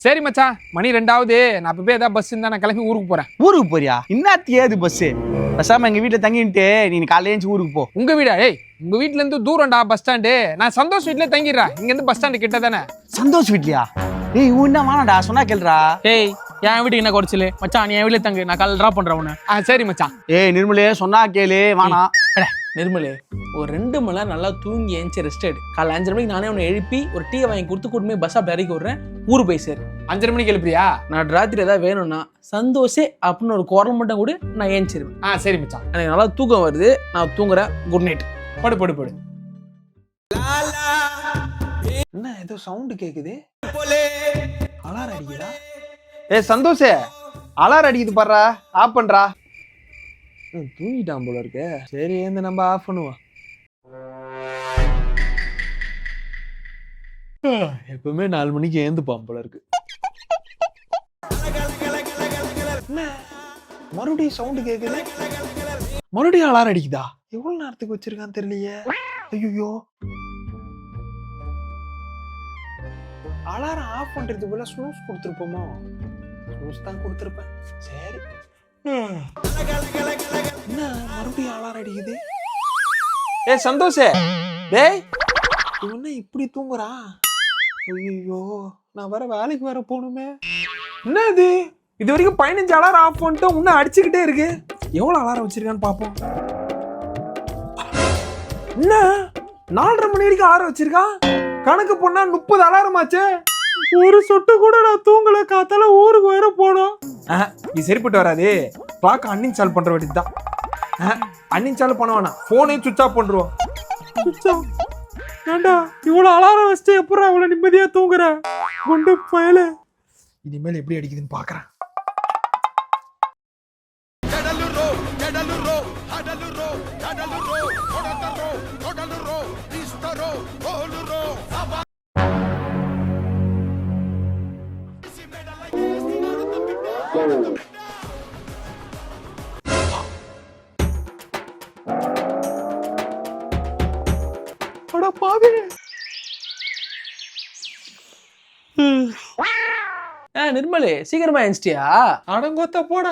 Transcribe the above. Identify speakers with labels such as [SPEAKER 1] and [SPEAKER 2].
[SPEAKER 1] சரி மச்சான், மணி 2 நான் அப்ப போய் ஏதாவது பஸ் இருந்தா நான் கிளம்பி ஊருக்கு போறேன்.
[SPEAKER 2] ஊருக்கு போறியா? இன்னத்துக்கு ஏது பஸ்? பேசாம எங்க வீட்டுல தங்கிட்டு நீ காலையில எழுந்து ஊருக்கு போ.
[SPEAKER 1] உங்க வீடா? ஏய், உங்க வீட்ல இருந்து தூரம்டா பஸ் ஸ்டாண்டு. நான் சந்தோஷ் வீட்ல தங்கிடுறேன். இங்க இருந்து பஸ் ஸ்டாண்டு கிட்ட தானே.
[SPEAKER 2] சந்தோஷ் வீட்லயா? ஏய் இவன் வானடா, சொன்னா கேளுடா.
[SPEAKER 3] ஏய், என் வீட்டுக்கு என்ன குறைச்சல மச்சான்? நீ என் வீட்டுல தங்கு, நான் காலைல ட்ராப் பண்றேன் உன்னை.
[SPEAKER 1] சரி மச்சான்.
[SPEAKER 2] ஏய் நிர்மலே, சொன்னா கேளு, வானா.
[SPEAKER 3] நிர்மலே, ஒரு 2 மணி நேரம் நல்லா தூங்கி எழுந்து ரெஸ்ட் எடு. காலைல 5 மணிக்கு நானே உன்னை எழுப்பி ஒரு டீயை வாங்கி கொடுத்து கூட்டுமே பஸ் ஸ்டாப் இறக்கி விடுறேன். ஊருக்கு போய் சேரு.
[SPEAKER 1] 5:30 மணிக்கு எழுப்புறியா?
[SPEAKER 3] நான் ராத்திரி ஏதாவது வேணும்னா சந்தோஷே அப்படின்னு ஒரு குரல் மட்டும் கூட நான் ஏஞ்சிருவேன்.
[SPEAKER 1] சரி மச்சான்.
[SPEAKER 3] எனக்கு நல்லா தூக்கம் வருது, நான் தூங்குறேன். Good night.
[SPEAKER 1] படு படு படு. என்ன ஏதோ சவுண்ட் கேக்குது? அலாரம் அடிக்குதா? சந்தோஷே, அலாரம் அடிக்குது பாடுறா, ஆஃப் பண்றா. தூங்கிட்டான் போல இருக்கு. சரி, ஏந்து நம்ம ஆஃப் பண்ணுவோம். எப்பவுமே 4 மணிக்கு ஏந்துப்பான் போல இருக்கு. மறுபடியும் சவுண்ட் கேக்குது. மறுபடியும் அலாரம் அடிக்குதா? எவ்வளவு நேரத்துக்கு வச்சிருக்கான்னு தெரியலையே. ஐயோ, அலாரம் ஆஃப் பண்றது போல ஸ்னூஸ் கொடுத்துருப்போமோ? ஸ்னூஸ் தான் கொடுத்துருப்பேன். சரி, என்ன மறுபடியும் அலாரம் அடிக்குது? சந்தோஷே, டேய் இவன் இப்படி தூங்குறா? ஐயோ, நான் வர வேலைக்கு வர போகணுமே. என்ன இது வரைக்கும் 15 அலாரம் ஆஃப் பண்ணிட்டு இன்னும் அடிச்சுக்கிட்டே இருக்கு. எவ்வளவு அலாரம் வச்சிருக்கான்னு பாப்போம். என்ன 4:30 மணி வரைக்கும் அலாரம் வச்சிருக்கான்? கணக்கு பண்ணா 30 அலாரம் ஆச்சு. ஒரு சொட்டு கூட நான் தூங்கல. காத்தால ஊருக்கு வேற போனோம். இது சரிப்பட்டு வராது. கிளாக் அன்இன்ஸ்டால் பண்ற வேண்டியதுதான். அன்இன்ஸ்டால் பண்ண வேணாம், போனையும் சுவிட்ச் ஆஃப் பண்றோம். சுவிட்ச் ஆஃப் ஏண்டா? இவ்வளவு அலாரம் வச்சுட்டு எப்பறம் இவ்வளவு நிம்மதியா தூங்குற? குண்டு பயல. இனிமேல் எப்படி அடிக்குதுன்னு பாக்குறேன்.
[SPEAKER 3] நிர்மலே, சீக்கிரமா எழுந்துட்டியா?
[SPEAKER 1] அடங்கொத்த போட.